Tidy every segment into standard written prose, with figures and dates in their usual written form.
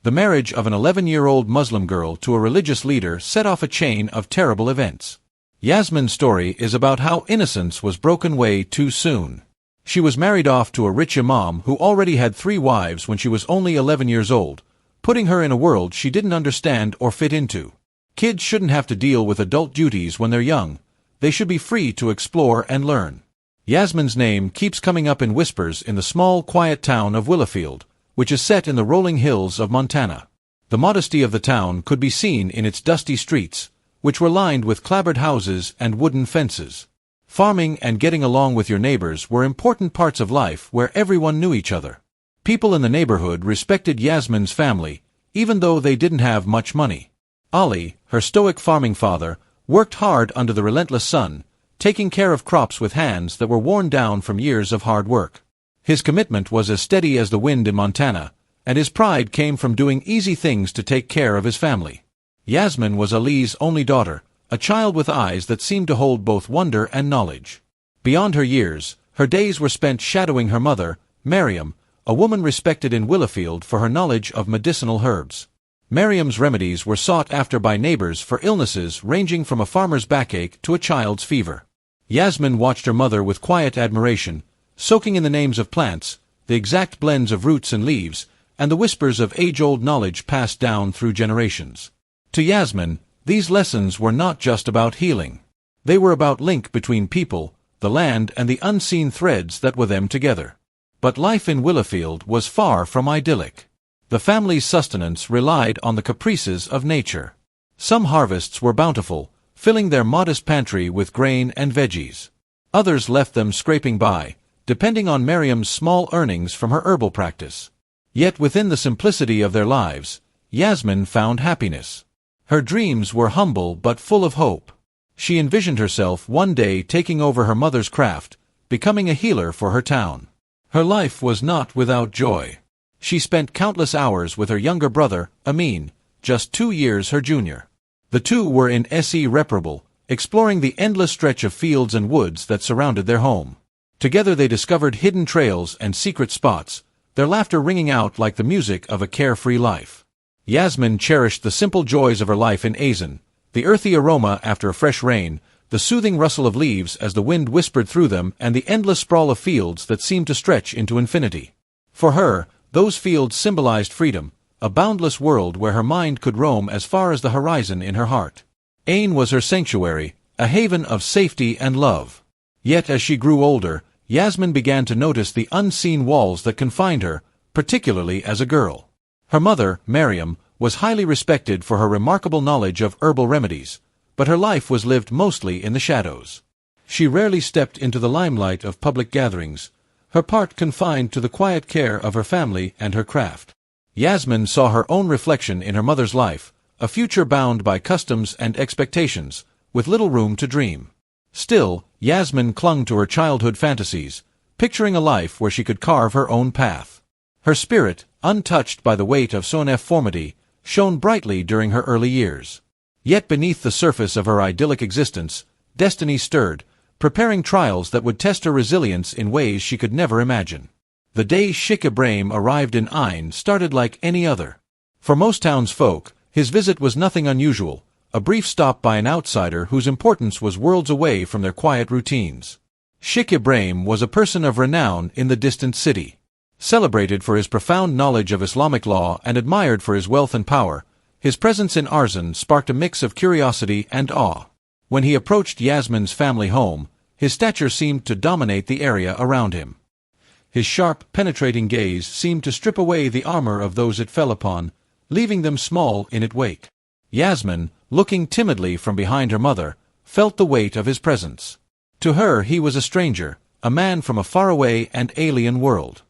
The marriage of an 11-year-old Muslim girl to a religious leader set off a chain of terrible events. Yasmin's story is about how innocence was broken way too soon. She was married off to a rich imam who already had 3 wives when she was only 11 years old, putting her in a world she didn't understand or fit into. Kids shouldn't have to deal with adult duties when they're young. They should be free to explore and learn. Yasmin's name keeps coming up in whispers in the small, quiet town of Willowfield, which is set in the rolling hills of Montana. The modesty of the town could be seen in its dusty streets, which were lined with clapboard houses and wooden fences. Farming and getting along with your neighbors were important parts of life where everyone knew each other. People in the neighborhood respected Yasmin's family, even though they didn't have much money. Ali, her stoic farming father, worked hard under the relentless sun, taking care of crops with hands that were worn down from years of hard work. His commitment was as steady as the wind in Montana, and his pride came from doing easy things to take care of his family. Yasmin was Ali's only daughter, a child with eyes that seemed to hold both wonder and knowledge. Beyond her years, her days were spent shadowing her mother, Miriam, a woman respected in Willowfield for her knowledge of medicinal herbs. Miriam's remedies were sought after by neighbors for illnesses ranging from a farmer's backache to a child's fever. Yasmin watched her mother with quiet admiration, soaking in the names of plants, the exact blends of roots and leaves, and the whispers of age-old knowledge passed down through generations. To Yasmin, these lessons were not just about healing. They were about link between people, the land, and the unseen threads that were them together. But life in Willowfield was far from idyllic. The family's sustenance relied on the caprices of nature. Some harvests were bountiful, filling their modest pantry with grain and veggies. Others left them scraping by, depending on Miriam's small earnings from her herbal practice. Yet within the simplicity of their lives, Yasmin found happiness. Her dreams were humble but full of hope. She envisioned herself one day taking over her mother's craft, becoming a healer for her town. Her life was not without joy. She spent countless hours with her younger brother, Amin, just 2 years her junior. The two were irreparable, exploring the endless stretch of fields and woods that surrounded their home. Together they discovered hidden trails and secret spots, their laughter ringing out like the music of a carefree life. Yasmin cherished the simple joys of her life in Azen, the earthy aroma after a fresh rain, the soothing rustle of leaves as the wind whispered through them, and the endless sprawl of fields that seemed to stretch into infinity. For her, those fields symbolized freedom, a boundless world where her mind could roam as far as the horizon in her heart. Ain was her sanctuary, a haven of safety and love. Yet as she grew older, Yasmin began to notice the unseen walls that confined her, particularly as a girl. Her mother, Miriam, was highly respected for her remarkable knowledge of herbal remedies, but her life was lived mostly in the shadows. She rarely stepped into the limelight of public gatherings, her part confined to the quiet care of her family and her craft. Yasmin saw her own reflection in her mother's life, a future bound by customs and expectations, with little room to dream. Still, Yasmin clung to her childhood fantasies, picturing a life where she could carve her own path. Her spirit, untouched by the weight of uniformity, shone brightly during her early years. Yet beneath the surface of her idyllic existence, destiny stirred, preparing trials that would test her resilience in ways she could never imagine. The day Sheikh Ibrahim arrived in Ain started like any other. For most townsfolk, his visit was nothing unusual, a brief stop by an outsider whose importance was worlds away from their quiet routines. Sheikh Ibrahim was a person of renown in the distant city. Celebrated for his profound knowledge of Islamic law and admired for his wealth and power, his presence in Arzan sparked a mix of curiosity and awe. When he approached Yasmin's family home, his stature seemed to dominate the area around him. His sharp, penetrating gaze seemed to strip away the armor of those it fell upon, leaving them small in its wake. Yasmin, looking timidly from behind her mother, felt the weight of his presence. To her he was a stranger, a man from a faraway and alien world.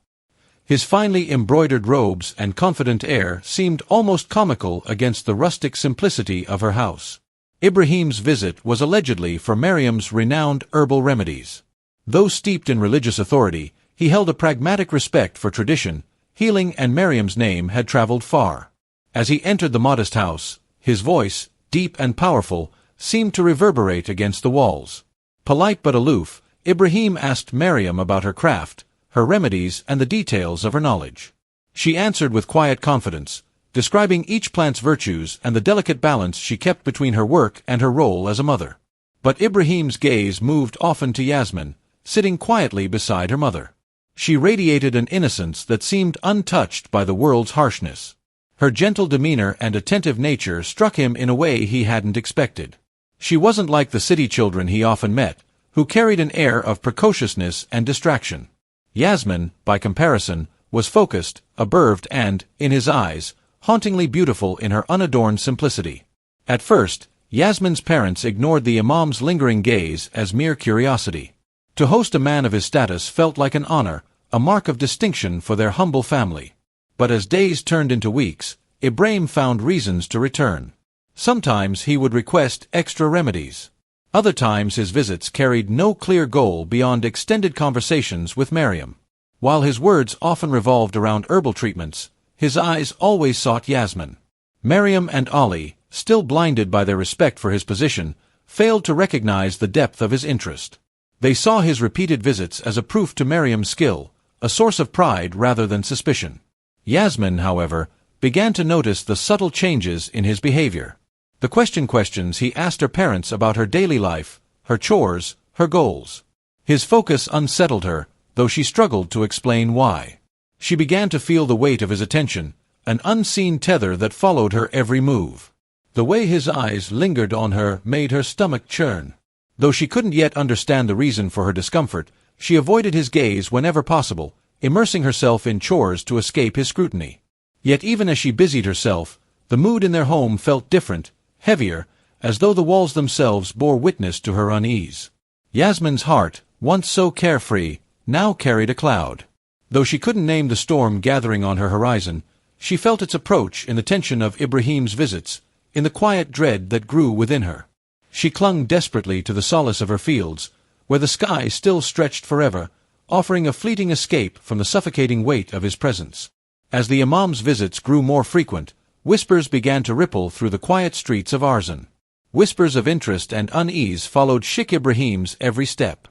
His finely embroidered robes and confident air seemed almost comical against the rustic simplicity of her house. Ibrahim's visit was allegedly for Miriam's renowned herbal remedies. Though steeped in religious authority, he held a pragmatic respect for tradition, healing, and Miriam's name had traveled far. As he entered the modest house, his voice, deep and powerful, seemed to reverberate against the walls. Polite but aloof, Ibrahim asked Miriam about her craft, her remedies, and the details of her knowledge. She answered with quiet confidence, describing each plant's virtues and the delicate balance she kept between her work and her role as a mother. But Ibrahim's gaze moved often to Yasmin, sitting quietly beside her mother. She radiated an innocence that seemed untouched by the world's harshness. Her gentle demeanor and attentive nature struck him in a way he hadn't expected. She wasn't like the city children he often met, who carried an air of precociousness and distraction. Yasmin, by comparison, was focused, absorbed and, in his eyes, hauntingly beautiful in her unadorned simplicity. At first, Yasmin's parents ignored the imam's lingering gaze as mere curiosity. To host a man of his status felt like an honor, a mark of distinction for their humble family. But as days turned into weeks, Ibrahim found reasons to return. Sometimes he would request extra remedies. Other times his visits carried no clear goal beyond extended conversations with Mariam. While his words often revolved around herbal treatments, his eyes always sought Yasmin. Mariam and Ali, still blinded by their respect for his position, failed to recognize the depth of his interest. They saw his repeated visits as a proof to Mariam's skill, a source of pride rather than suspicion. Yasmin, however, began to notice the subtle changes in his behavior. The questions he asked her parents about her daily life, her chores, her goals. His focus unsettled her, though she struggled to explain why. She began to feel the weight of his attention, an unseen tether that followed her every move. The way his eyes lingered on her made her stomach churn. Though she couldn't yet understand the reason for her discomfort, she avoided his gaze whenever possible, immersing herself in chores to escape his scrutiny. Yet even as she busied herself, the mood in their home felt different, heavier, as though the walls themselves bore witness to her unease. Yasmin's heart, once so carefree, now carried a cloud. Though she couldn't name the storm gathering on her horizon, she felt its approach in the tension of Ibrahim's visits, in the quiet dread that grew within her. She clung desperately to the solace of her fields, where the sky still stretched forever, offering a fleeting escape from the suffocating weight of his presence. As the imam's visits grew more frequent, whispers began to ripple through the quiet streets of Arzan. Whispers of interest and unease followed Sheikh Ibrahim's every step.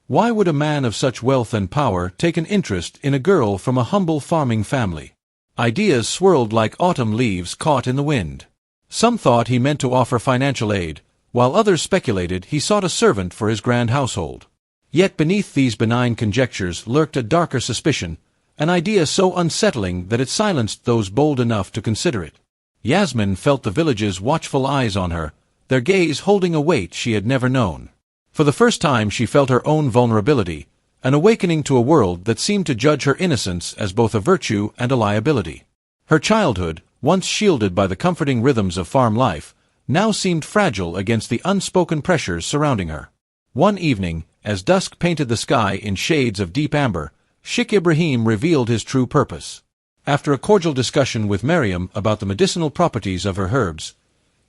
Why would a man of such wealth and power take an interest in a girl from a humble farming family? Ideas swirled like autumn leaves caught in the wind. Some thought he meant to offer financial aid, while others speculated he sought a servant for his grand household. Yet beneath these benign conjectures lurked a darker suspicion, an idea so unsettling that it silenced those bold enough to consider it. Yasmin felt the village's watchful eyes on her, their gaze holding a weight she had never known. For the first time she felt her own vulnerability, an awakening to a world that seemed to judge her innocence as both a virtue and a liability. Her childhood, once shielded by the comforting rhythms of farm life, now seemed fragile against the unspoken pressures surrounding her. One evening, as dusk painted the sky in shades of deep amber, Sheikh Ibrahim revealed his true purpose. After a cordial discussion with Mariam about the medicinal properties of her herbs,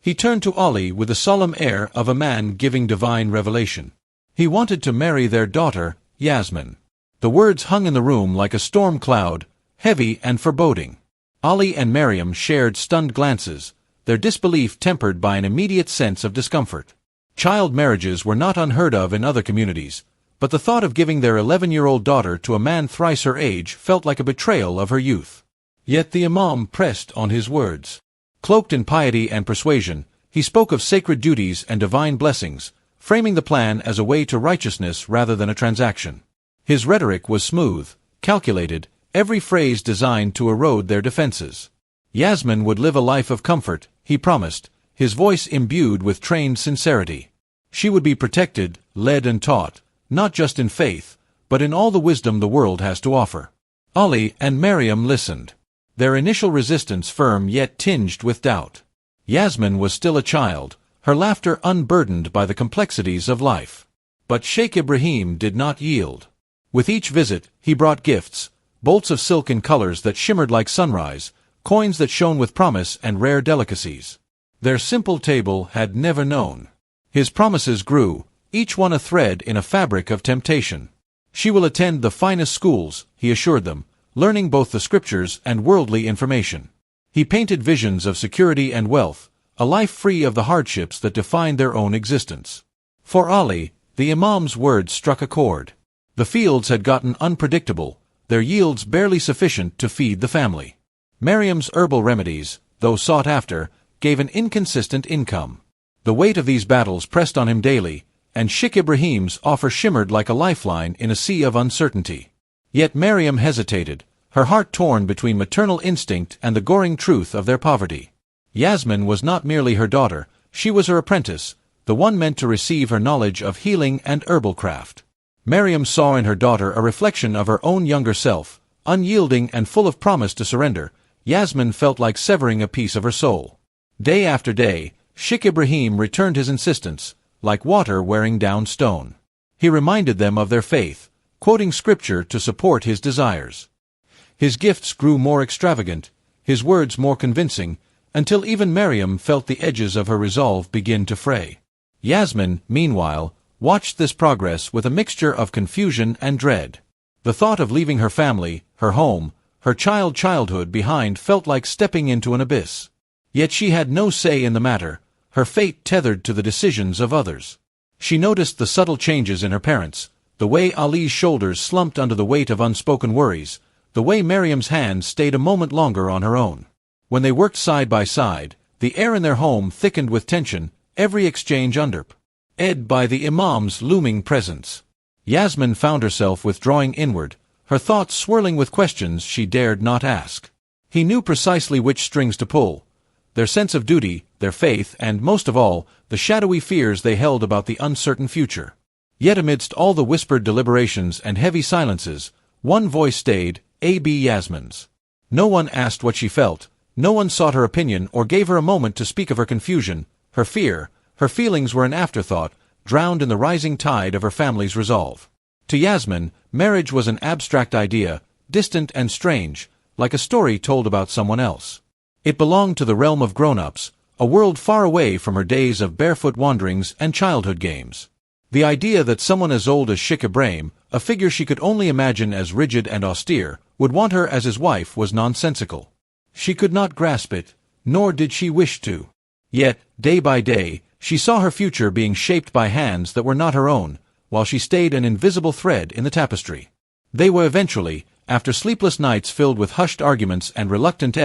he turned to Ali with the solemn air of a man giving divine revelation. He wanted to marry their daughter, Yasmin. The words hung in the room like a storm cloud, heavy and foreboding. Ali and Mariam shared stunned glances, their disbelief tempered by an immediate sense of discomfort. Child marriages were not unheard of in other communities, but the thought of giving their 11-year-old daughter to a man thrice her age felt like a betrayal of her youth. Yet the imam pressed on his words. Cloaked in piety and persuasion, he spoke of sacred duties and divine blessings, framing the plan as a way to righteousness rather than a transaction. His rhetoric was smooth, calculated, every phrase designed to erode their defenses. Yasmin would live a life of comfort, he promised, his voice imbued with trained sincerity. She would be protected, led and taught, not just in faith, but in all the wisdom the world has to offer. Ali and Mariam listened, their initial resistance firm yet tinged with doubt. Yasmin was still a child, her laughter unburdened by the complexities of life. But Sheikh Ibrahim did not yield. With each visit, he brought gifts, bolts of silk in colors that shimmered like sunrise, coins that shone with promise and rare delicacies. Their simple table had never known. His promises grew, each one a thread in a fabric of temptation. She will attend the finest schools, he assured them, learning both the scriptures and worldly information. He painted visions of security and wealth, a life free of the hardships that defined their own existence. For Ali, the imam's words struck a chord. The fields had gotten unpredictable, their yields barely sufficient to feed the family. Mariam's herbal remedies, though sought after, gave an inconsistent income. The weight of these battles pressed on him daily, and Sheikh Ibrahim's offer shimmered like a lifeline in a sea of uncertainty. Yet Miriam hesitated, her heart torn between maternal instinct and the goring truth of their poverty. Yasmin was not merely her daughter, she was her apprentice, the one meant to receive her knowledge of healing and herbal craft. Miriam saw in her daughter a reflection of her own younger self, unyielding and full of promise to surrender. Yasmin felt like severing a piece of her soul. Day after day, Sheikh Ibrahim returned his insistence, like water wearing down stone. He reminded them of their faith, quoting scripture to support his desires. His gifts grew more extravagant, his words more convincing, until even Miriam felt the edges of her resolve begin to fray. Yasmin, meanwhile, watched this progress with a mixture of confusion and dread. The thought of leaving her family, her home, her childhood behind felt like stepping into an abyss. Yet she had no say in the matter, her fate tethered to the decisions of others. She noticed the subtle changes in her parents, the way Ali's shoulders slumped under the weight of unspoken worries, the way Miriam's hands stayed a moment longer on her own. When they worked side by side, the air in their home thickened with tension, every exchange undered by the imam's looming presence. Yasmin found herself withdrawing inward, her thoughts swirling with questions she dared not ask. He knew precisely which strings to pull: their sense of duty, their faith, and, most of all, the shadowy fears they held about the uncertain future. Yet amidst all the whispered deliberations and heavy silences, one voice stayed, A.B. Yasmin's. No one asked what she felt, no one sought her opinion or gave her a moment to speak of her confusion, her fear. Her feelings were an afterthought, drowned in the rising tide of her family's resolve. To Yasmin, marriage was an abstract idea, distant and strange, like a story told about someone else. It belonged to the realm of grown-ups, a world far away from her days of barefoot wanderings and childhood games. The idea that someone as old as Sheikh Ibrahim, a figure she could only imagine as rigid and austere, would want her as his wife was nonsensical. She could not grasp it, nor did she wish to. Yet, day by day, she saw her future being shaped by hands that were not her own, while she stayed an invisible thread in the tapestry. They were eventually, after sleepless nights filled with hushed arguments and reluctant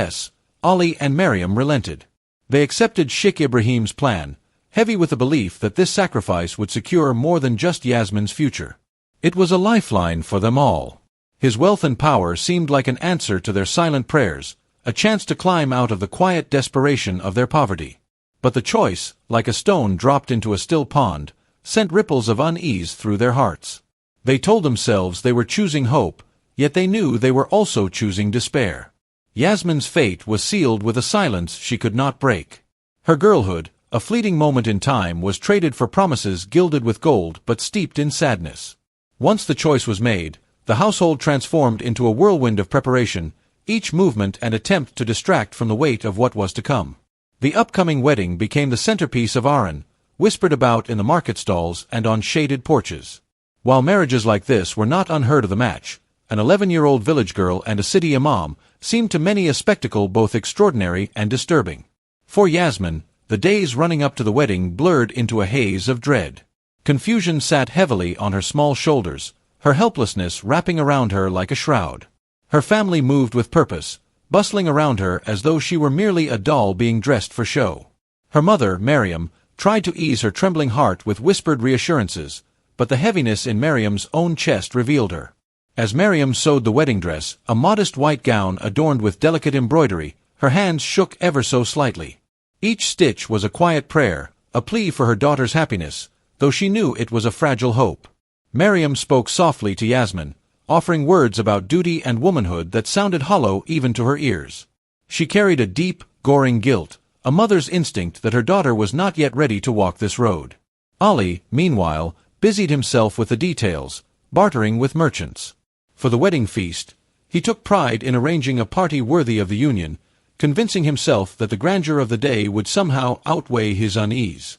Ali and Miriam relented. They accepted Sheikh Ibrahim's plan, heavy with the belief that this sacrifice would secure more than just Yasmin's future. It was a lifeline for them all. His wealth and power seemed like an answer to their silent prayers, a chance to climb out of the quiet desperation of their poverty. But the choice, like a stone dropped into a still pond, sent ripples of unease through their hearts. They told themselves they were choosing hope, yet they knew they were also choosing despair. Yasmin's fate was sealed with a silence she could not break. Her girlhood, a fleeting moment in time, was traded for promises gilded with gold but steeped in sadness. Once the choice was made, the household transformed into a whirlwind of preparation, each movement an attempt to distract from the weight of what was to come. The upcoming wedding became the centerpiece of Aran, whispered about in the market stalls and on shaded porches. While marriages like this were not unheard of, the match, an 11-year-old village girl and a city imam, seemed to many a spectacle both extraordinary and disturbing. For Yasmin, the days running up to the wedding blurred into a haze of dread. Confusion sat heavily on her small shoulders, her helplessness wrapping around her like a shroud. Her family moved with purpose, bustling around her as though she were merely a doll being dressed for show. Her mother, Miriam, tried to ease her trembling heart with whispered reassurances, but the heaviness in Miriam's own chest revealed her. As Miriam sewed the wedding dress, a modest white gown adorned with delicate embroidery, her hands shook ever so slightly. Each stitch was a quiet prayer, a plea for her daughter's happiness, though she knew it was a fragile hope. Miriam spoke softly to Yasmin, offering words about duty and womanhood that sounded hollow even to her ears. She carried a deep, goring guilt, a mother's instinct that her daughter was not yet ready to walk this road. Ali, meanwhile, busied himself with the details, bartering with merchants. For the wedding feast, he took pride in arranging a party worthy of the union, convincing himself that the grandeur of the day would somehow outweigh his unease.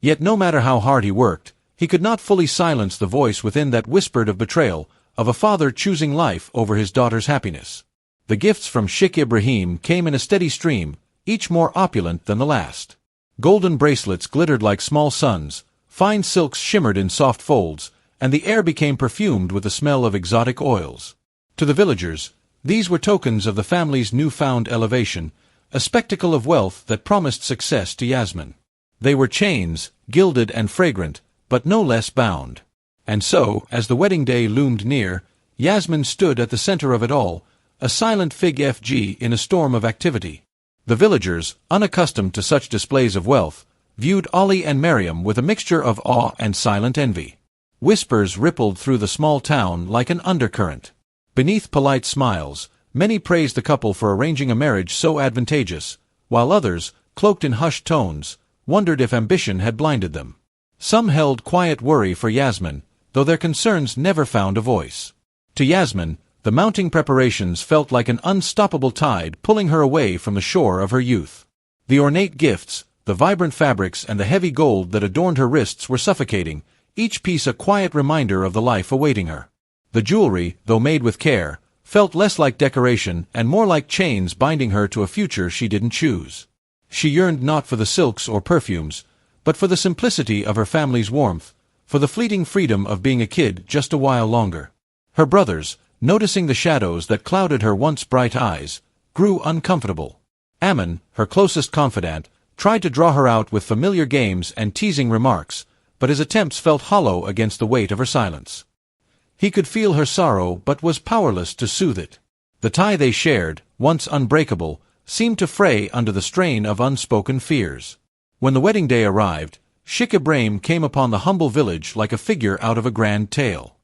Yet no matter how hard he worked, he could not fully silence the voice within that whispered of betrayal, of a father choosing life over his daughter's happiness. The gifts from Sheikh Ibrahim came in a steady stream, each more opulent than the last. Golden bracelets glittered like small suns, fine silks shimmered in soft folds, and the air became perfumed with the smell of exotic oils. To the villagers, these were tokens of the family's newfound elevation, a spectacle of wealth that promised success to Yasmin. They were chains, gilded and fragrant, but no less bound. And so, as the wedding day loomed near, Yasmin stood at the center of it all, a silent fig in a storm of activity. The villagers, unaccustomed to such displays of wealth, viewed Ollie and Miriam with a mixture of awe and silent envy. Whispers rippled through the small town like an undercurrent. Beneath polite smiles, many praised the couple for arranging a marriage so advantageous, while others, cloaked in hushed tones, wondered if ambition had blinded them. Some held quiet worry for Yasmin, though their concerns never found a voice. To Yasmin, the mounting preparations felt like an unstoppable tide pulling her away from the shore of her youth. The ornate gifts, the vibrant fabrics and the heavy gold that adorned her wrists were suffocating, each piece a quiet reminder of the life awaiting her. The jewelry, though made with care, felt less like decoration and more like chains binding her to a future she didn't choose. She yearned not for the silks or perfumes, but for the simplicity of her family's warmth, for the fleeting freedom of being a kid just a while longer. Her brothers, noticing the shadows that clouded her once bright eyes, grew uncomfortable. Ammon, her closest confidant, tried to draw her out with familiar games and teasing remarks, but his attempts felt hollow against the weight of her silence. He could feel her sorrow but was powerless to soothe it. The tie they shared, once unbreakable, seemed to fray under the strain of unspoken fears. When the wedding day arrived, Sheikh Ibrahim came upon the humble village like a figure out of a grand tale.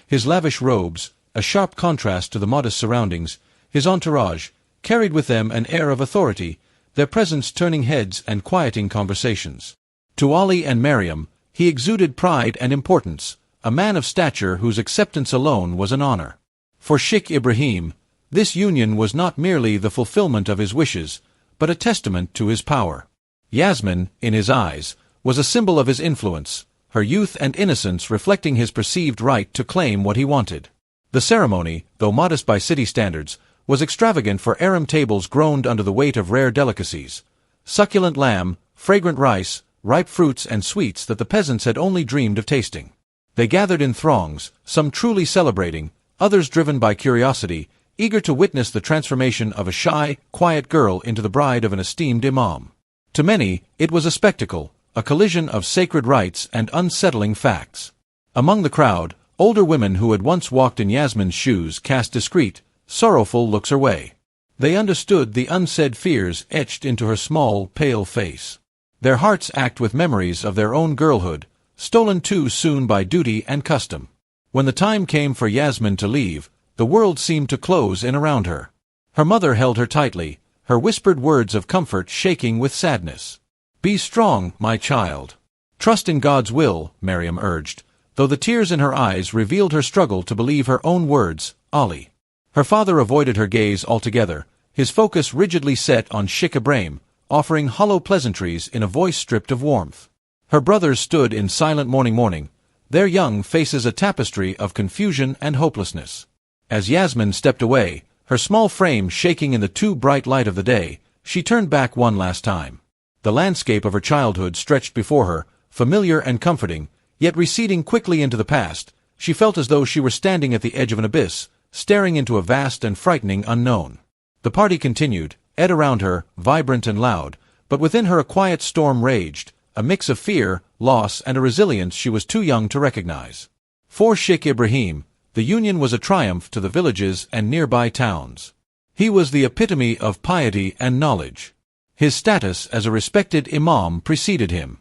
His lavish robes, a sharp contrast to the modest surroundings, his entourage, carried with them an air of authority, their presence turning heads and quieting conversations. To Ali and Miriam, he exuded pride and importance, a man of stature whose acceptance alone was an honor. For Sheikh Ibrahim, this union was not merely the fulfillment of his wishes, but a testament to his power. Yasmin, in his eyes, was a symbol of his influence, her youth and innocence reflecting his perceived right to claim what he wanted. The ceremony, though modest by city standards, was extravagant, for harem tables groaned under the weight of rare delicacies. Succulent lamb, fragrant rice, ripe fruits and sweets that the peasants had only dreamed of tasting. They gathered in throngs, some truly celebrating, others driven by curiosity, eager to witness the transformation of a shy, quiet girl into the bride of an esteemed imam. To many, it was a spectacle, a collision of sacred rites and unsettling facts. Among the crowd, older women who had once walked in Yasmin's shoes cast discreet, sorrowful looks her way. They understood the unsaid fears etched into her small, pale face. Their hearts ached with memories of their own girlhood, stolen too soon by duty and custom. When the time came for Yasmin to leave, the world seemed to close in around her. Her mother held her tightly, her whispered words of comfort shaking with sadness. "Be strong, my child. Trust in God's will," Miriam urged, though the tears in her eyes revealed her struggle to believe her own words, Ali. Her father avoided her gaze altogether, his focus rigidly set on Sheikh Ibrahim, offering hollow pleasantries in a voice stripped of warmth. Her brothers stood in silent mourning, their young faces a tapestry of confusion and hopelessness. As Yasmin stepped away, her small frame shaking in the too bright light of the day, she turned back one last time. The landscape of her childhood stretched before her, familiar and comforting, yet receding quickly into the past. She felt as though she were standing at the edge of an abyss, staring into a vast and frightening unknown. The party continued, Ed around her, vibrant and loud, but within her a quiet storm raged, a mix of fear, loss and a resilience she was too young to recognize. For Sheikh Ibrahim, the union was a triumph to the villages and nearby towns. He was the epitome of piety and knowledge. His status as a respected imam preceded him.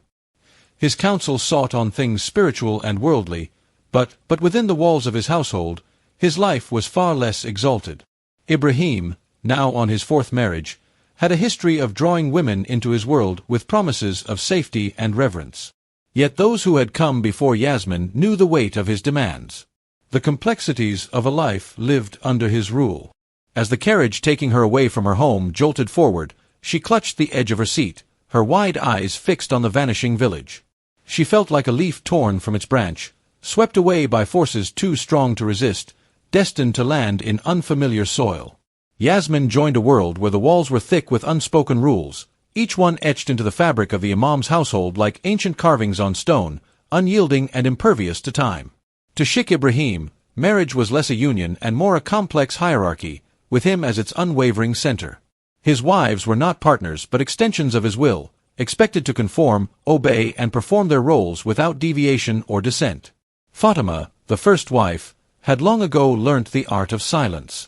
His counsel sought on things spiritual and worldly, but within the walls of his household, his life was far less exalted. Ibrahim, now on his fourth marriage, had a history of drawing women into his world with promises of safety and reverence. Yet those who had come before Yasmin knew the weight of his demands. The complexities of a life lived under his rule. As the carriage taking her away from her home jolted forward, she clutched the edge of her seat, her wide eyes fixed on the vanishing village. She felt like a leaf torn from its branch, swept away by forces too strong to resist, destined to land in unfamiliar soil. Yasmin joined a world where the walls were thick with unspoken rules, each one etched into the fabric of the imam's household like ancient carvings on stone, unyielding and impervious to time. To Sheikh Ibrahim, marriage was less a union and more a complex hierarchy, with him as its unwavering center. His wives were not partners but extensions of his will, expected to conform, obey and perform their roles without deviation or dissent. Fatima, the first wife, had long ago learnt the art of silence.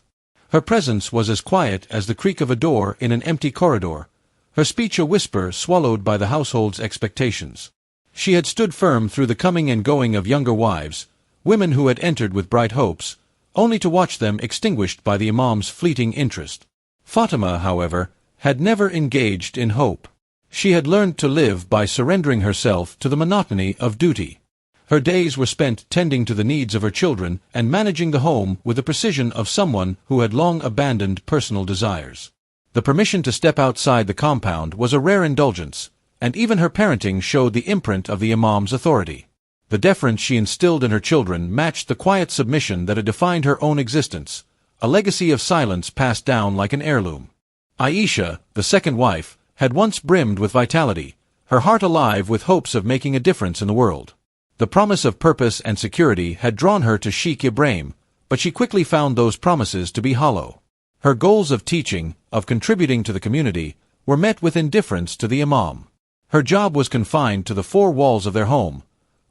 Her presence was as quiet as the creak of a door in an empty corridor, her speech a whisper swallowed by the household's expectations. She had stood firm through the coming and going of younger wives, women who had entered with bright hopes, only to watch them extinguished by the imam's fleeting interest. Fatima, however, had never engaged in hope. She had learned to live by surrendering herself to the monotony of duty. Her days were spent tending to the needs of her children and managing the home with the precision of someone who had long abandoned personal desires. The permission to step outside the compound was a rare indulgence, and even her parenting showed the imprint of the imam's authority. The deference she instilled in her children matched the quiet submission that had defined her own existence, a legacy of silence passed down like an heirloom. Aisha, the second wife, had once brimmed with vitality, her heart alive with hopes of making a difference in the world. The promise of purpose and security had drawn her to Sheikh Ibrahim, but she quickly found those promises to be hollow. Her goals of teaching, of contributing to the community, were met with indifference to the imam. Her job was confined to the four walls of their home: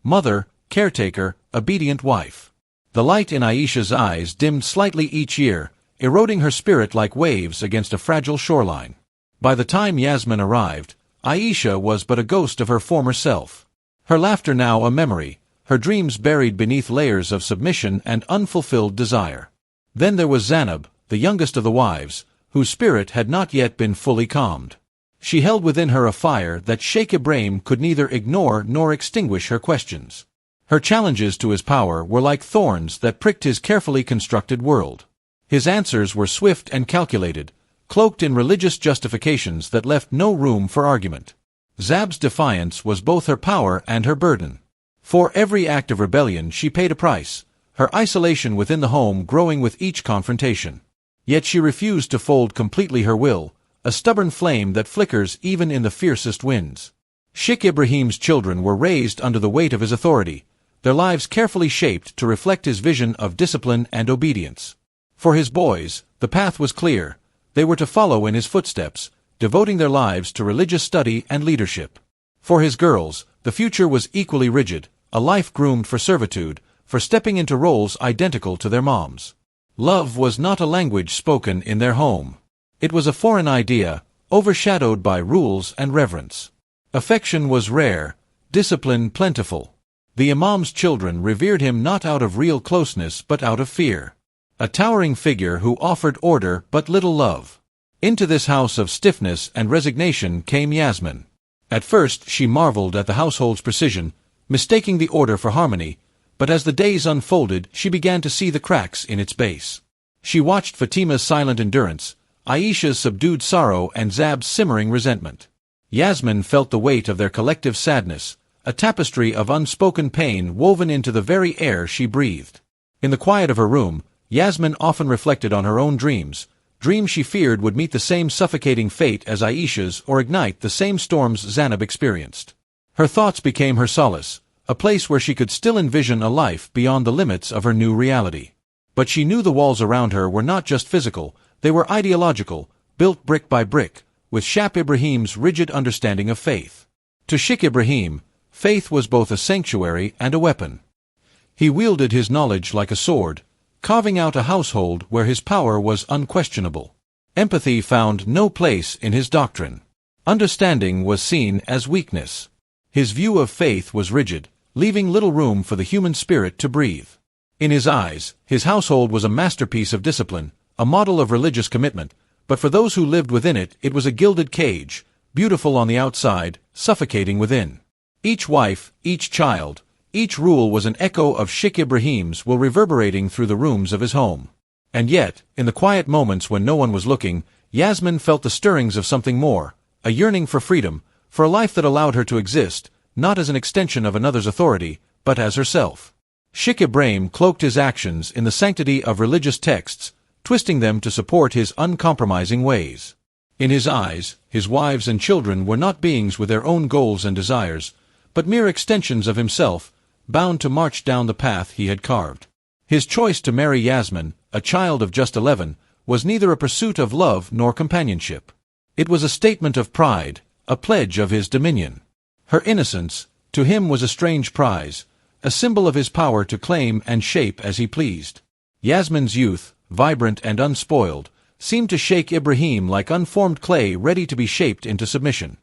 mother, caretaker, obedient wife. The light in Aisha's eyes dimmed slightly each year, eroding her spirit like waves against a fragile shoreline. By the time Yasmin arrived, Aisha was but a ghost of her former self. Her laughter now a memory, her dreams buried beneath layers of submission and unfulfilled desire. Then there was Zainab, the youngest of the wives, whose spirit had not yet been fully calmed. She held within her a fire that Sheikh Ibrahim could neither ignore nor extinguish her questions. Her challenges to his power were like thorns that pricked his carefully constructed world. His answers were swift and calculated, cloaked in religious justifications that left no room for argument. Zab's defiance was both her power and her burden. For every act of rebellion she paid a price, her isolation within the home growing with each confrontation. Yet she refused to fold completely her will, a stubborn flame that flickers even in the fiercest winds. Sheikh Ibrahim's children were raised under the weight of his authority, their lives carefully shaped to reflect his vision of discipline and obedience. For his boys, the path was clear. They were to follow in his footsteps, devoting their lives to religious study and leadership. For his girls, the future was equally rigid, a life groomed for servitude, for stepping into roles identical to their moms. Love was not a language spoken in their home. It was a foreign idea, overshadowed by rules and reverence. Affection was rare, discipline plentiful. The imam's children revered him not out of real closeness but out of fear. A towering figure who offered order but little love. Into this house of stiffness and resignation came Yasmin. At first she marveled at the household's precision, mistaking the order for harmony, but as the days unfolded she began to see the cracks in its base. She watched Fatima's silent endurance, Aisha's subdued sorrow and Zab's simmering resentment. Yasmin felt the weight of their collective sadness, a tapestry of unspoken pain woven into the very air she breathed. In the quiet of her room, Yasmin often reflected on her own dreams she feared would meet the same suffocating fate as Aisha's or ignite the same storms Zainab experienced. Her thoughts became her solace, a place where she could still envision a life beyond the limits of her new reality. But she knew the walls around her were not just physical, they were ideological, built brick by brick, with Sheikh Ibrahim's rigid understanding of faith. To Sheikh Ibrahim, faith was both a sanctuary and a weapon. He wielded his knowledge like a sword, carving out a household where his power was unquestionable. Empathy found no place in his doctrine. Understanding was seen as weakness. His view of faith was rigid, leaving little room for the human spirit to breathe. In his eyes, his household was a masterpiece of discipline, a model of religious commitment, but for those who lived within it, it was a gilded cage, beautiful on the outside, suffocating within. Each wife, each child, each rule was an echo of Sheikh Ibrahim's will reverberating through the rooms of his home. And yet, in the quiet moments when no one was looking, Yasmin felt the stirrings of something more, a yearning for freedom, for a life that allowed her to exist, not as an extension of another's authority, but as herself. Sheikh Ibrahim cloaked his actions in the sanctity of religious texts, twisting them to support his uncompromising ways. In his eyes, his wives and children were not beings with their own goals and desires, but mere extensions of himself, bound to march down the path he had carved. His choice to marry Yasmin, a child of just 11, was neither a pursuit of love nor companionship. It was a statement of pride, a pledge of his dominion. Her innocence, to him, was a strange prize, a symbol of his power to claim and shape as he pleased. Yasmin's youth, vibrant and unspoiled, seemed to shake Ibrahim like unformed clay ready to be shaped into submission.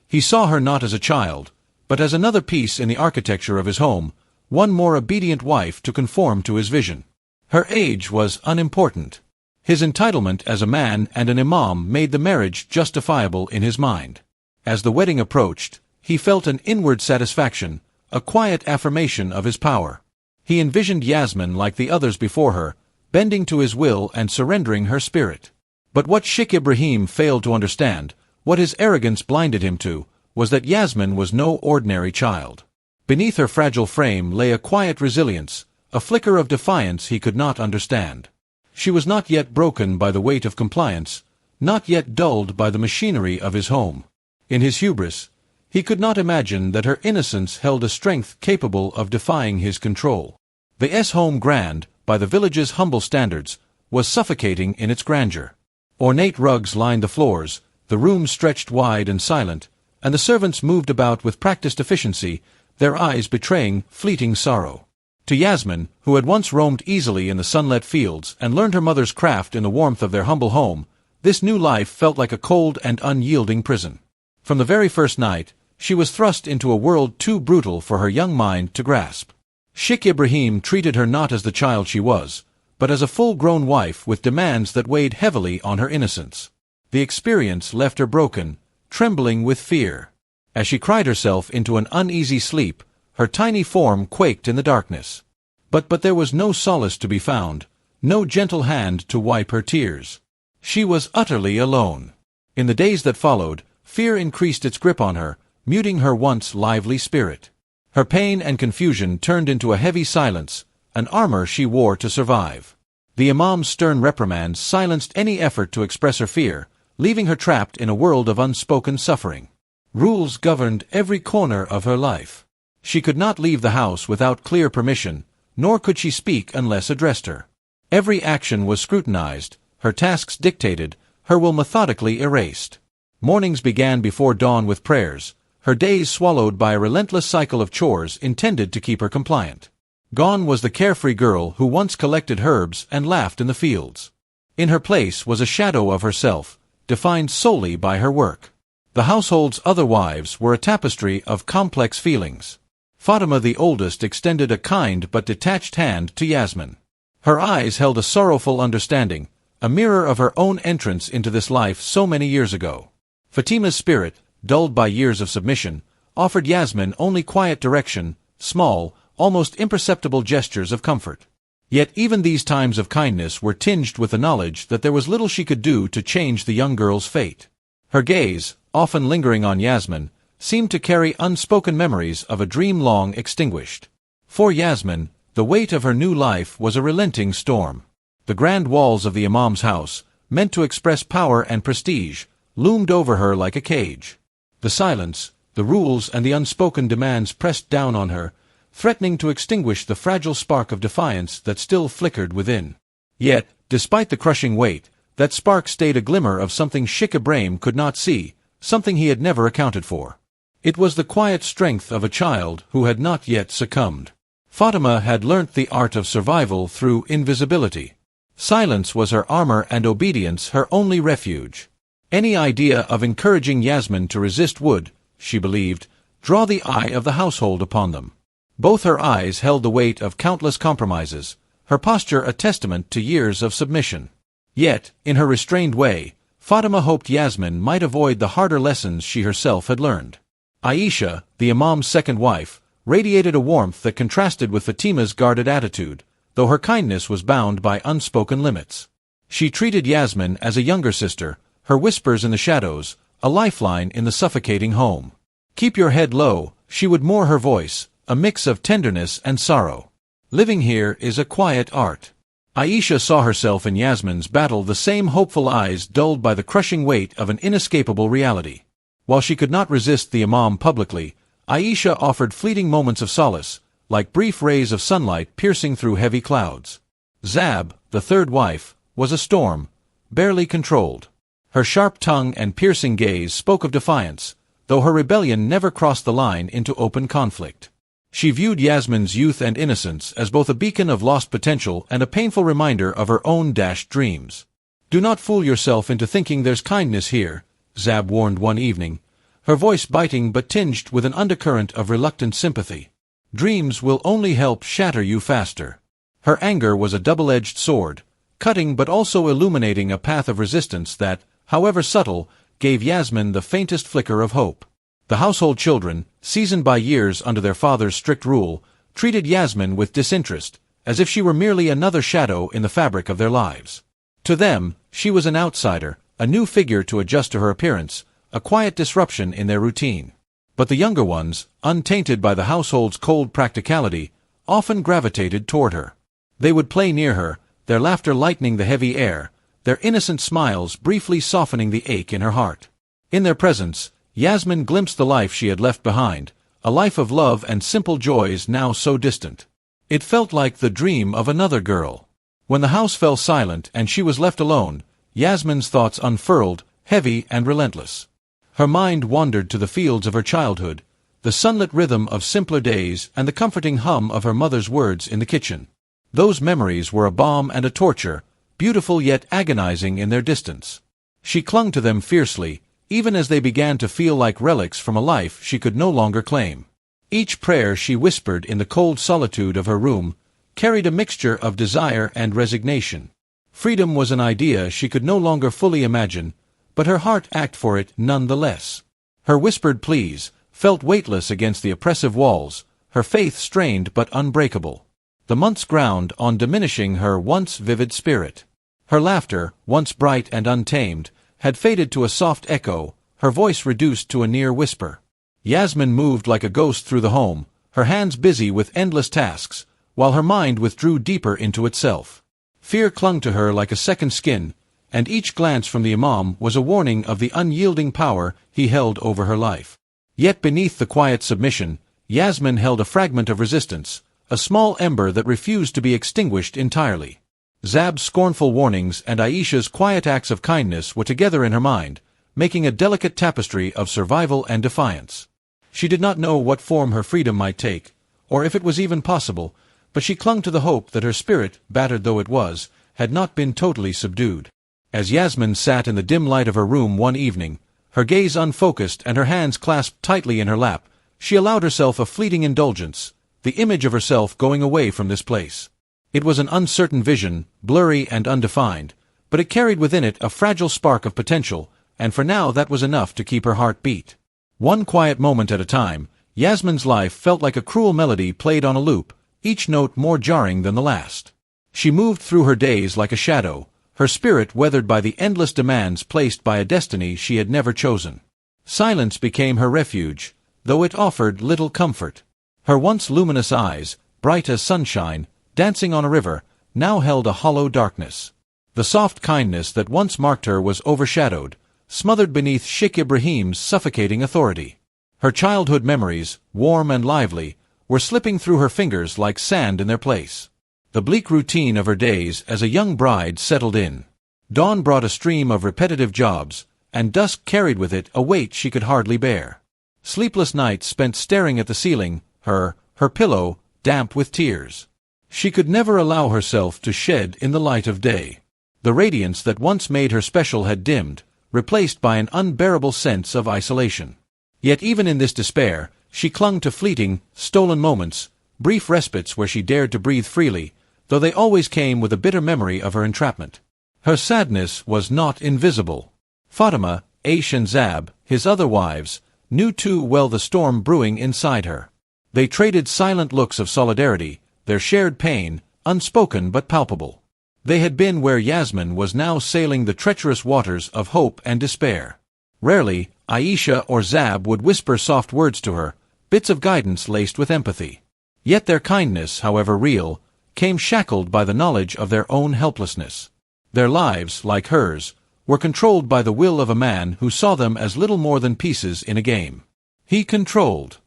He saw her not as a child, but as another piece in the architecture of his home, one more obedient wife to conform to his vision. Her age was unimportant. His entitlement as a man and an imam made the marriage justifiable in his mind. As the wedding approached, he felt an inward satisfaction, a quiet affirmation of his power. He envisioned Yasmin like the others before her, bending to his will and surrendering her spirit. But what Sheikh Ibrahim failed to understand, what his arrogance blinded him to, was that Yasmin was no ordinary child. Beneath her fragile frame lay a quiet resilience, a flicker of defiance he could not understand. She was not yet broken by the weight of compliance, not yet dulled by the machinery of his home. In his hubris, he could not imagine that her innocence held a strength capable of defying his control. The home, grand, by the village's humble standards, was suffocating in its grandeur. Ornate rugs lined the floors, the rooms stretched wide and silent, and the servants moved about with practiced efficiency, their eyes betraying fleeting sorrow. To Yasmin, who had once roamed easily in the sunlit fields and learned her mother's craft in the warmth of their humble home, this new life felt like a cold and unyielding prison. From the very first night, she was thrust into a world too brutal for her young mind to grasp. Sheikh Ibrahim treated her not as the child she was, but as a full-grown wife with demands that weighed heavily on her innocence. The experience left her broken, trembling with fear. As she cried herself into an uneasy sleep, her tiny form quaked in the darkness. But there was no solace to be found, no gentle hand to wipe her tears. She was utterly alone. In the days that followed, fear increased its grip on her, muting her once lively spirit. Her pain and confusion turned into a heavy silence, an armor she wore to survive. The imam's stern reprimands silenced any effort to express her fear, leaving her trapped in a world of unspoken suffering. Rules governed every corner of her life. She could not leave the house without clear permission, nor could she speak unless addressed her. Every action was scrutinized, her tasks dictated, her will methodically erased. Mornings began before dawn with prayers, her days swallowed by a relentless cycle of chores intended to keep her compliant. Gone was the carefree girl who once collected herbs and laughed in the fields. In her place was a shadow of herself, defined solely by her work. The household's other wives were a tapestry of complex feelings. Fatima, the oldest, extended a kind but detached hand to Yasmin. Her eyes held a sorrowful understanding, a mirror of her own entrance into this life so many years ago. Fatima's spirit, dulled by years of submission, offered Yasmin only quiet direction, small, almost imperceptible gestures of comfort. Yet even these times of kindness were tinged with the knowledge that there was little she could do to change the young girl's fate. Her gaze, often lingering on Yasmin, seemed to carry unspoken memories of a dream long extinguished. For Yasmin, the weight of her new life was a relenting storm. The grand walls of the imam's house, meant to express power and prestige, loomed over her like a cage. The silence, the rules and the unspoken demands pressed down on her, threatening to extinguish the fragile spark of defiance that still flickered within. Yet, despite the crushing weight, that spark stayed a glimmer of something Sheikh Ibrahim could not see, something he had never accounted for. It was the quiet strength of a child who had not yet succumbed. Fatima had learnt the art of survival through invisibility. Silence was her armor and obedience her only refuge. Any idea of encouraging Yasmin to resist would, she believed, draw the eye of the household upon them. Both her eyes held the weight of countless compromises, her posture a testament to years of submission. Yet, in her restrained way, Fatima hoped Yasmin might avoid the harder lessons she herself had learned. Aisha, the imam's second wife, radiated a warmth that contrasted with Fatima's guarded attitude, though her kindness was bound by unspoken limits. She treated Yasmin as a younger sister, her whispers in the shadows, a lifeline in the suffocating home. Keep your head low, she would moor her voice, a mix of tenderness and sorrow. Living here is a quiet art. Aisha saw herself in Yasmin's battle the same hopeful eyes dulled by the crushing weight of an inescapable reality. While she could not resist the imam publicly, Aisha offered fleeting moments of solace, like brief rays of sunlight piercing through heavy clouds. Zab, the third wife, was a storm, barely controlled. Her sharp tongue and piercing gaze spoke of defiance, though her rebellion never crossed the line into open conflict. She viewed Yasmin's youth and innocence as both a beacon of lost potential and a painful reminder of her own dashed dreams. "Do not fool yourself into thinking there's kindness here," Zab warned one evening, her voice biting but tinged with an undercurrent of reluctant sympathy. "Dreams will only help shatter you faster." Her anger was a double-edged sword, cutting but also illuminating a path of resistance that, however subtle, gave Yasmin the faintest flicker of hope. The household children, seasoned by years under their father's strict rule, treated Yasmin with disinterest, as if she were merely another shadow in the fabric of their lives. To them, she was an outsider, a new figure to adjust to her appearance, a quiet disruption in their routine. But the younger ones, untainted by the household's cold practicality, often gravitated toward her. They would play near her, their laughter lightening the heavy air, their innocent smiles briefly softening the ache in her heart. In their presence, Yasmin glimpsed the life she had left behind, a life of love and simple joys now so distant. It felt like the dream of another girl. When the house fell silent and she was left alone, Yasmin's thoughts unfurled, heavy and relentless. Her mind wandered to the fields of her childhood, the sunlit rhythm of simpler days and the comforting hum of her mother's words in the kitchen. Those memories were a balm and a torture, beautiful yet agonizing in their distance. She clung to them fiercely, even as they began to feel like relics from a life she could no longer claim. Each prayer she whispered in the cold solitude of her room carried a mixture of desire and resignation. Freedom was an idea she could no longer fully imagine, but her heart ached for it none the less. Her whispered pleas felt weightless against the oppressive walls, her faith strained but unbreakable. The months ground on diminishing her once vivid spirit. Her laughter, once bright and untamed, had faded to a soft echo, her voice reduced to a near whisper. Yasmin moved like a ghost through the home, her hands busy with endless tasks, while her mind withdrew deeper into itself. Fear clung to her like a second skin, and each glance from the imam was a warning of the unyielding power he held over her life. Yet beneath the quiet submission, Yasmin held a fragment of resistance, a small ember that refused to be extinguished entirely. Zab's scornful warnings and Aisha's quiet acts of kindness were together in her mind, making a delicate tapestry of survival and defiance. She did not know what form her freedom might take, or if it was even possible, but she clung to the hope that her spirit, battered though it was, had not been totally subdued. As Yasmin sat in the dim light of her room one evening, her gaze unfocused and her hands clasped tightly in her lap, she allowed herself a fleeting indulgence, the image of herself going away from this place. It was an uncertain vision, blurry and undefined, but it carried within it a fragile spark of potential, and for now that was enough to keep her heart beat. One quiet moment at a time, Yasmin's life felt like a cruel melody played on a loop, each note more jarring than the last. She moved through her days like a shadow, her spirit weathered by the endless demands placed by a destiny she had never chosen. Silence became her refuge, though it offered little comfort. Her once luminous eyes, bright as sunshine, dancing on a river, now held a hollow darkness. The soft kindness that once marked her was overshadowed, smothered beneath Sheikh Ibrahim's suffocating authority. Her childhood memories, warm and lively, were slipping through her fingers like sand in their place. The bleak routine of her days as a young bride settled in. Dawn brought a stream of repetitive jobs, and dusk carried with it a weight she could hardly bear. Sleepless nights spent staring at the ceiling, her pillow, damp with tears. She could never allow herself to shed in the light of day. The radiance that once made her special had dimmed, replaced by an unbearable sense of isolation. Yet even in this despair, she clung to fleeting, stolen moments, brief respites where she dared to breathe freely, though they always came with a bitter memory of her entrapment. Her sadness was not invisible. Fatima, Aish and Zab, his other wives, knew too well the storm brewing inside her. They traded silent looks of solidarity, their shared pain, unspoken but palpable. They had been where Yasmin was now sailing the treacherous waters of hope and despair. Rarely, Aisha or Zab would whisper soft words to her, bits of guidance laced with empathy. Yet their kindness, however real, came shackled by the knowledge of their own helplessness. Their lives, like hers, were controlled by the will of a man who saw them as little more than pieces in a game. He controlled.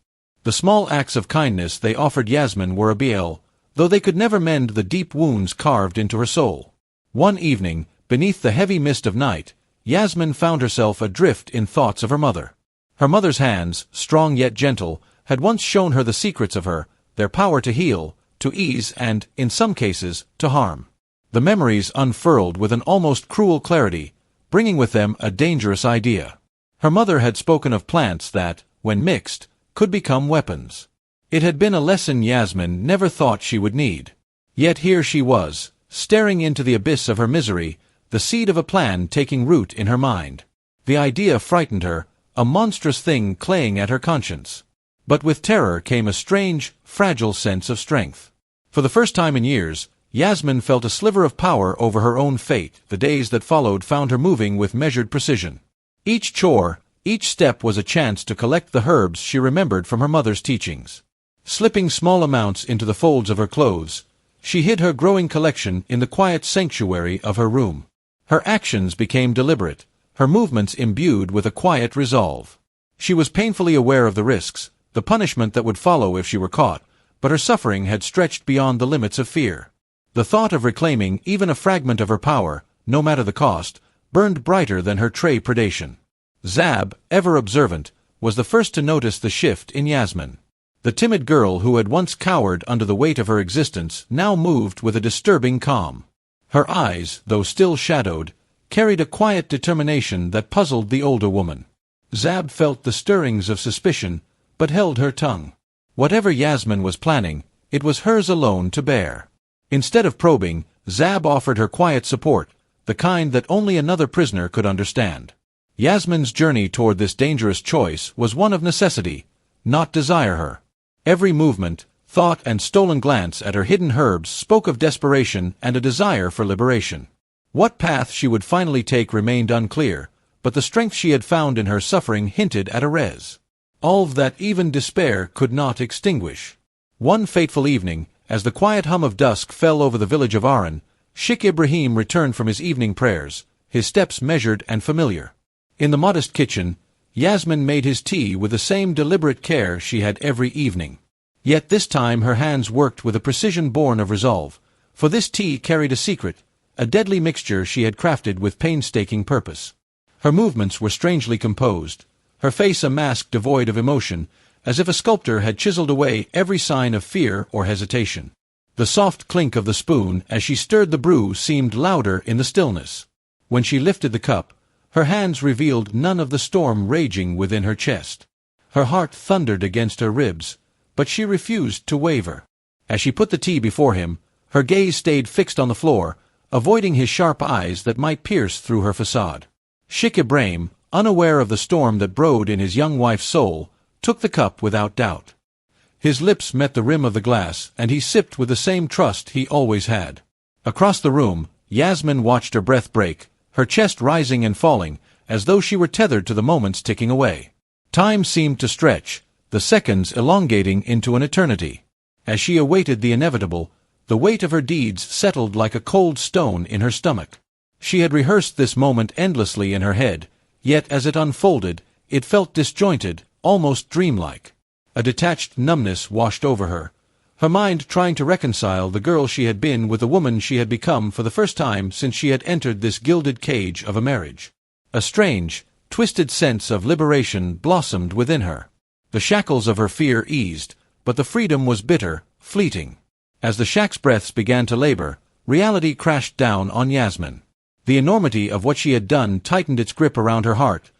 The small acts of kindness they offered Yasmin were a balm, though they could never mend the deep wounds carved into her soul. One evening, beneath the heavy mist of night, Yasmin found herself adrift in thoughts of her mother. Her mother's hands, strong yet gentle, had once shown her the secrets of her, their power to heal, to ease and, in some cases, to harm. The memories unfurled with an almost cruel clarity, bringing with them a dangerous idea. Her mother had spoken of plants that, when mixed, could become weapons. It had been a lesson Yasmin never thought she would need. Yet here she was, staring into the abyss of her misery, the seed of a plan taking root in her mind. The idea frightened her, a monstrous thing claying at her conscience. But with terror came a strange, fragile sense of strength. For the first time in years, Yasmin felt a sliver of power over her own fate. The days that followed found her moving with measured precision. Each chore, each step was a chance to collect the herbs she remembered from her mother's teachings. Slipping small amounts into the folds of her clothes, she hid her growing collection in the quiet sanctuary of her room. Her actions became deliberate, her movements imbued with a quiet resolve. She was painfully aware of the risks, the punishment that would follow if she were caught, but her suffering had stretched beyond the limits of fear. The thought of reclaiming even a fragment of her power, no matter the cost, burned brighter than her trade predation. Zab, ever observant, was the first to notice the shift in Yasmin. The timid girl who had once cowered under the weight of her existence now moved with a disturbing calm. Her eyes, though still shadowed, carried a quiet determination that puzzled the older woman. Zab felt the stirrings of suspicion, but held her tongue. Whatever Yasmin was planning, it was hers alone to bear. Instead of probing, Zab offered her quiet support, the kind that only another prisoner could understand. Yasmin's journey toward this dangerous choice was one of necessity, not desire her. Every movement, thought and stolen glance at her hidden herbs spoke of desperation and a desire for liberation. What path she would finally take remained unclear, but the strength she had found in her suffering hinted at a all that even despair could not extinguish. One fateful evening, as the quiet hum of dusk fell over the village of Aran, Sheikh Ibrahim returned from his evening prayers, his steps measured and familiar. In the modest kitchen, Yasmin made his tea with the same deliberate care she had every evening. Yet this time her hands worked with a precision born of resolve, for this tea carried a secret, a deadly mixture she had crafted with painstaking purpose. Her movements were strangely composed, her face a mask devoid of emotion, as if a sculptor had chiseled away every sign of fear or hesitation. The soft clink of the spoon as she stirred the brew seemed louder in the stillness. When she lifted the cup, her hands revealed none of the storm raging within her chest. Her heart thundered against her ribs, but she refused to waver. As she put the tea before him, her gaze stayed fixed on the floor, avoiding his sharp eyes that might pierce through her facade. Sheikh Ibrahim, unaware of the storm that brewed in his young wife's soul, took the cup without doubt. His lips met the rim of the glass, and he sipped with the same trust he always had. Across the room, Yasmin watched her breath break, her chest rising and falling, as though she were tethered to the moments ticking away. Time seemed to stretch, the seconds elongating into an eternity. As she awaited the inevitable, the weight of her deeds settled like a cold stone in her stomach. She had rehearsed this moment endlessly in her head, yet as it unfolded, it felt disjointed, almost dreamlike. A detached numbness washed over her, her mind trying to reconcile the girl she had been with the woman she had become for the first time since she had entered this gilded cage of a marriage. A strange, twisted sense of liberation blossomed within her. The shackles of her fear eased, but the freedom was bitter, fleeting. As the shack's breaths began to labor, reality crashed down on Yasmin. The enormity of what she had done tightened its grip around her heart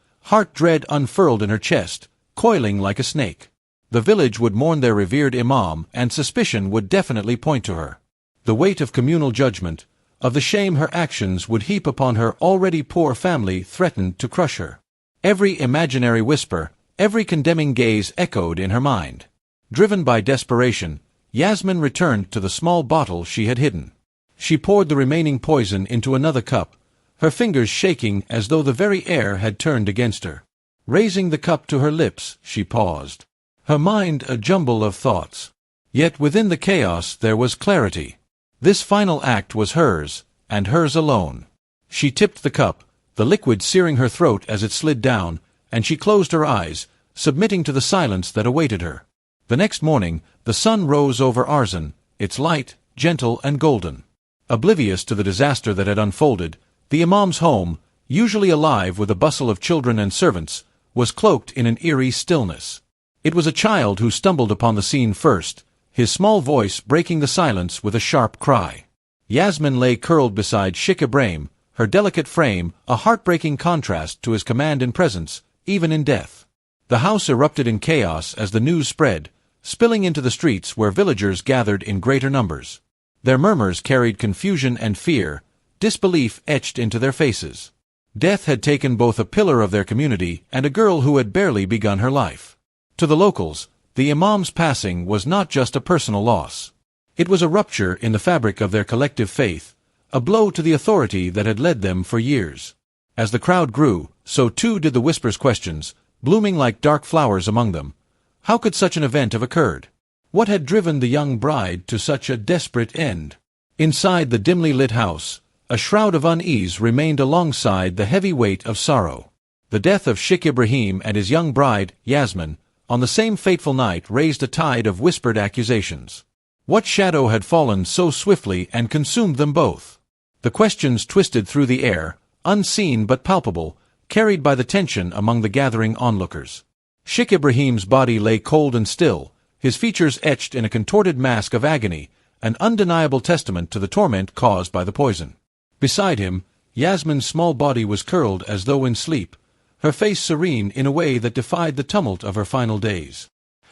dread unfurled in her chest, coiling like a snake. The village would mourn their revered imam, and suspicion would definitely point to her. The weight of communal judgment, of the shame her actions would heap upon her already poor family threatened to crush her. Every imaginary whisper, every condemning gaze echoed in her mind. Driven by desperation, Yasmin returned to the small bottle she had hidden. She poured the remaining poison into another cup, her fingers shaking as though the very air had turned against her. Raising the cup to her lips, she paused, her mind a jumble of thoughts. Yet within the chaos there was clarity. This final act was hers, and hers alone. She tipped the cup, the liquid searing her throat as it slid down, and she closed her eyes, submitting to the silence that awaited her. The next morning, the sun rose over Arzan, its light, gentle and golden. Oblivious to the disaster that had unfolded, the imam's home, usually alive with a bustle of children and servants, was cloaked in an eerie stillness. It was a child who stumbled upon the scene first, his small voice breaking the silence with a sharp cry. Yasmin lay curled beside Sheikh Ibrahim, her delicate frame a heartbreaking contrast to his command and presence, even in death. The house erupted in chaos as the news spread, spilling into the streets where villagers gathered in greater numbers. Their murmurs carried confusion and fear, disbelief etched into their faces. Death had taken both a pillar of their community and a girl who had barely begun her life. To the locals, the imam's passing was not just a personal loss. It was a rupture in the fabric of their collective faith, a blow to the authority that had led them for years. As the crowd grew, so too did the whispers questions, blooming like dark flowers among them. How could such an event have occurred? What had driven the young bride to such a desperate end? Inside the dimly lit house, a shroud of unease remained alongside the heavy weight of sorrow. The death of Sheikh Ibrahim and his young bride, Yasmin, on the same fateful night raised a tide of whispered accusations. What shadow had fallen so swiftly and consumed them both? The questions twisted through the air, unseen but palpable, carried by the tension among the gathering onlookers. Sheikh Ibrahim's body lay cold and still, his features etched in a contorted mask of agony, an undeniable testament to the torment caused by the poison. Beside him, Yasmin's small body was curled as though in sleep, her face serene in a way that defied the tumult of her final days.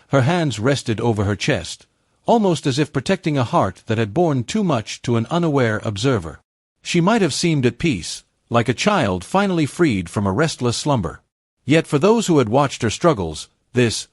Her hands rested over her chest, almost as if protecting a heart that had borne too much to an unaware observer. She might have seemed at peace, like a child finally freed from a restless slumber. Yet for those who had watched her struggles, this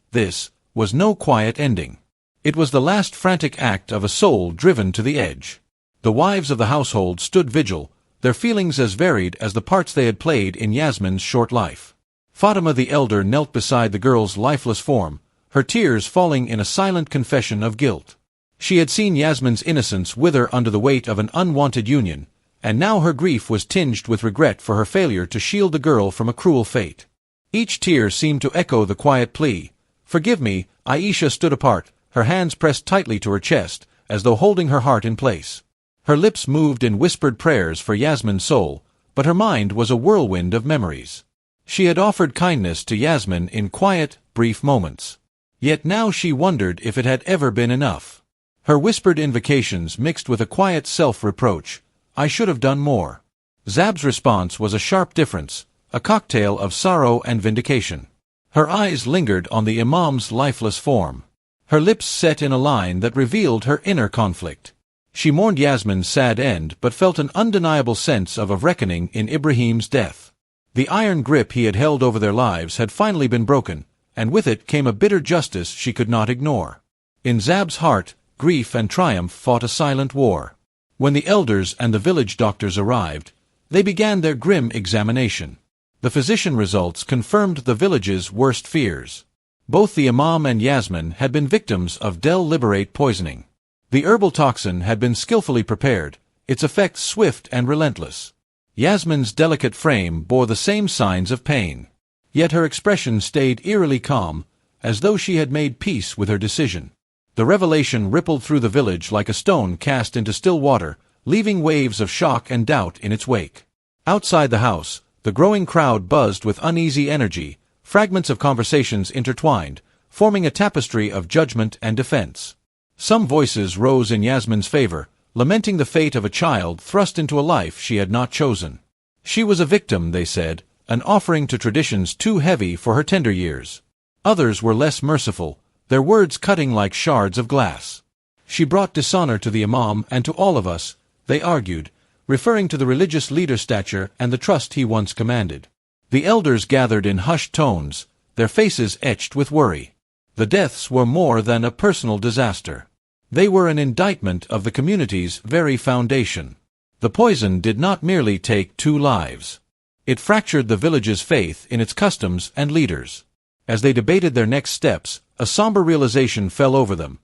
was no quiet ending. It was the last frantic act of a soul driven to the edge. The wives of the household stood vigil, their feelings as varied as the parts they had played in Yasmin's short life. Fatima the elder knelt beside the girl's lifeless form, her tears falling in a silent confession of guilt. She had seen Yasmin's innocence wither under the weight of an unwanted union, and now her grief was tinged with regret for her failure to shield the girl from a cruel fate. Each tear seemed to echo the quiet plea, "Forgive me." Aisha stood apart, her hands pressed tightly to her chest, as though holding her heart in place. Her lips moved in whispered prayers for Yasmin's soul, but her mind was a whirlwind of memories. She had offered kindness to Yasmin in quiet, brief moments. Yet now she wondered if it had ever been enough. Her whispered invocations mixed with a quiet self-reproach, "I should have done more." Zab's response was a sharp difference, a cocktail of sorrow and vindication. Her eyes lingered on the imam's lifeless form. Her lips set in a line that revealed her inner conflict. She mourned Yasmin's sad end but felt an undeniable sense of a reckoning in Ibrahim's death. The iron grip he had held over their lives had finally been broken, and with it came a bitter justice she could not ignore. In Zab's heart, grief and triumph fought a silent war. When the elders and the village doctors arrived, they began their grim examination. The physician results confirmed the village's worst fears. Both the imam and Yasmin had been victims of deliberate poisoning. The herbal toxin had been skillfully prepared, its effects swift and relentless. Yasmin's delicate frame bore the same signs of pain. Yet her expression stayed eerily calm, as though she had made peace with her decision. The revelation rippled through the village like a stone cast into still water, leaving waves of shock and doubt in its wake. Outside the house, the growing crowd buzzed with uneasy energy, fragments of conversations intertwined, forming a tapestry of judgment and defense. Some voices rose in Yasmin's favor, lamenting the fate of a child thrust into a life she had not chosen. She was a victim, they said, an offering to traditions too heavy for her tender years. Others were less merciful, their words cutting like shards of glass. She brought dishonor to the imam and to all of us, they argued, referring to the religious leader's stature and the trust he once commanded. The elders gathered in hushed tones, their faces etched with worry. The deaths were more than a personal disaster. They were an indictment of the community's very foundation. The poison did not merely take 2 lives. It fractured the village's faith in its customs and leaders. As they debated their next steps, a somber realization fell over them.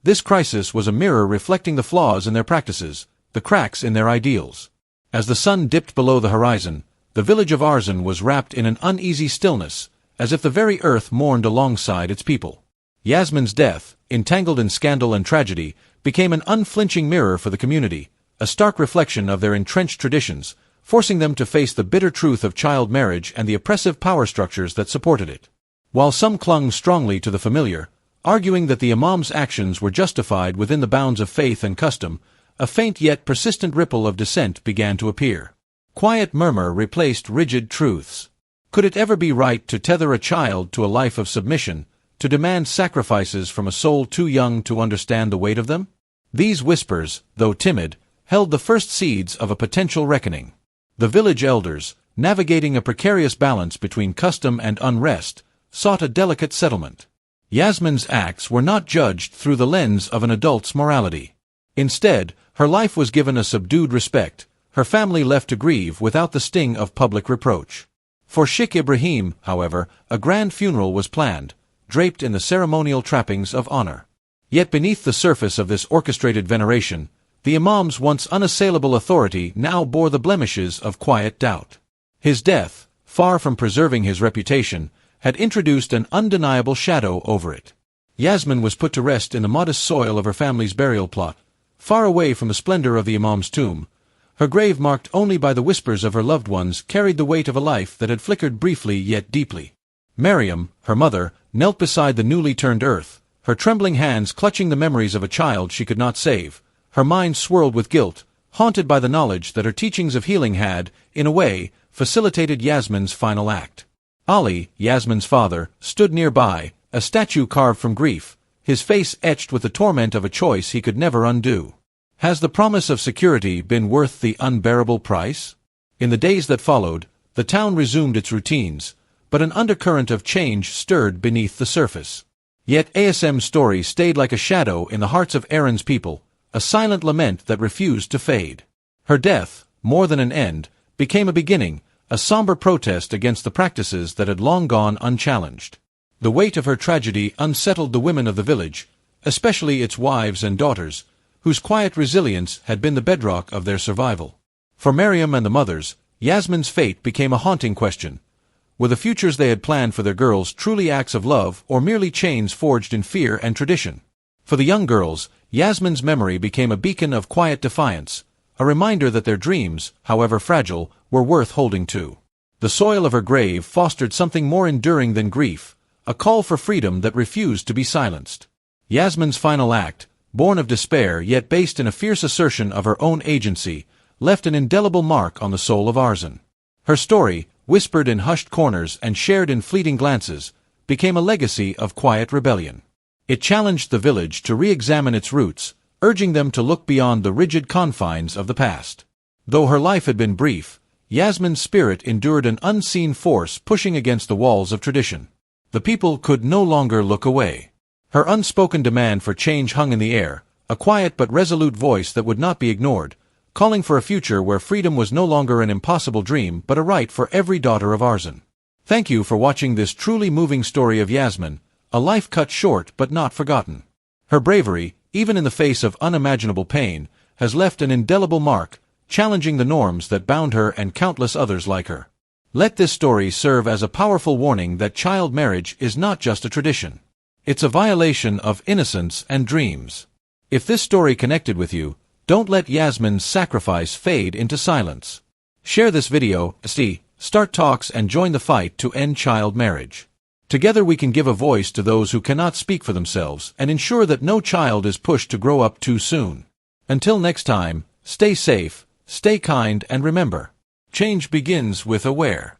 This crisis was a mirror reflecting the flaws in their practices, the cracks in their ideals. As the sun dipped below the horizon, the village of Arzan was wrapped in an uneasy stillness, as if the very earth mourned alongside its people. Yasmin's death, entangled in scandal and tragedy, became an unflinching mirror for the community, a stark reflection of their entrenched traditions, forcing them to face the bitter truth of child marriage and the oppressive power structures that supported it. While some clung strongly to the familiar, arguing that the imam's actions were justified within the bounds of faith and custom, a faint yet persistent ripple of dissent began to appear. Quiet murmur replaced rigid truths. Could it ever be right to tether a child to a life of submission, to demand sacrifices from a soul too young to understand the weight of them? These whispers, though timid, held the first seeds of a potential reckoning. The village elders, navigating a precarious balance between custom and unrest, sought a delicate settlement. Yasmin's acts were not judged through the lens of an adult's morality. Instead, her life was given a subdued respect, her family left to grieve without the sting of public reproach. For Sheikh Ibrahim, however, a grand funeral was planned, draped in the ceremonial trappings of honor. Yet beneath the surface of this orchestrated veneration, the imam's once unassailable authority now bore the blemishes of quiet doubt. His death, far from preserving his reputation, had introduced an undeniable shadow over it. Yasmin was put to rest in the modest soil of her family's burial plot, far away from the splendor of the imam's tomb. Her grave, marked only by the whispers of her loved ones, carried the weight of a life that had flickered briefly yet deeply. Miriam, her mother, knelt beside the newly turned earth, her trembling hands clutching the memories of a child she could not save, her mind swirled with guilt, haunted by the knowledge that her teachings of healing had, in a way, facilitated Yasmin's final act. Ali, Yasmin's father, stood nearby, a statue carved from grief, his face etched with the torment of a choice he could never undo. Has the promise of security been worth the unbearable price? In the days that followed, the town resumed its routines, but an undercurrent of change stirred beneath the surface. Yet ASM's story stayed like a shadow in the hearts of Aaron's people, a silent lament that refused to fade. Her death, more than an end, became a beginning, a somber protest against the practices that had long gone unchallenged. The weight of her tragedy unsettled the women of the village, especially its wives and daughters, whose quiet resilience had been the bedrock of their survival. For Miriam and the mothers, Yasmin's fate became a haunting question. Were the futures they had planned for their girls truly acts of love or merely chains forged in fear and tradition? For the young girls, Yasmin's memory became a beacon of quiet defiance, a reminder that their dreams, however fragile, were worth holding to. The soil of her grave fostered something more enduring than grief, a call for freedom that refused to be silenced. Yasmin's final act, born of despair yet based in a fierce assertion of her own agency, left an indelible mark on the soul of Arzan. Her story, whispered in hushed corners and shared in fleeting glances, became a legacy of quiet rebellion. It challenged the village to re-examine its roots, urging them to look beyond the rigid confines of the past. Though her life had been brief, Yasmin's spirit endured an unseen force pushing against the walls of tradition. The people could no longer look away. Her unspoken demand for change hung in the air, a quiet but resolute voice that would not be ignored, calling for a future where freedom was no longer an impossible dream but a right for every daughter of Arzan. Thank you for watching this truly moving story of Yasmin, a life cut short but not forgotten. Her bravery, even in the face of unimaginable pain, has left an indelible mark, challenging the norms that bound her and countless others like her. Let this story serve as a powerful warning that child marriage is not just a tradition. It's a violation of innocence and dreams. If this story connected with you, don't let Yasmin's sacrifice fade into silence. Share this video, start talks and join the fight to end child marriage. Together we can give a voice to those who cannot speak for themselves and ensure that no child is pushed to grow up too soon. Until next time, stay safe, stay kind, and remember, change begins with aware.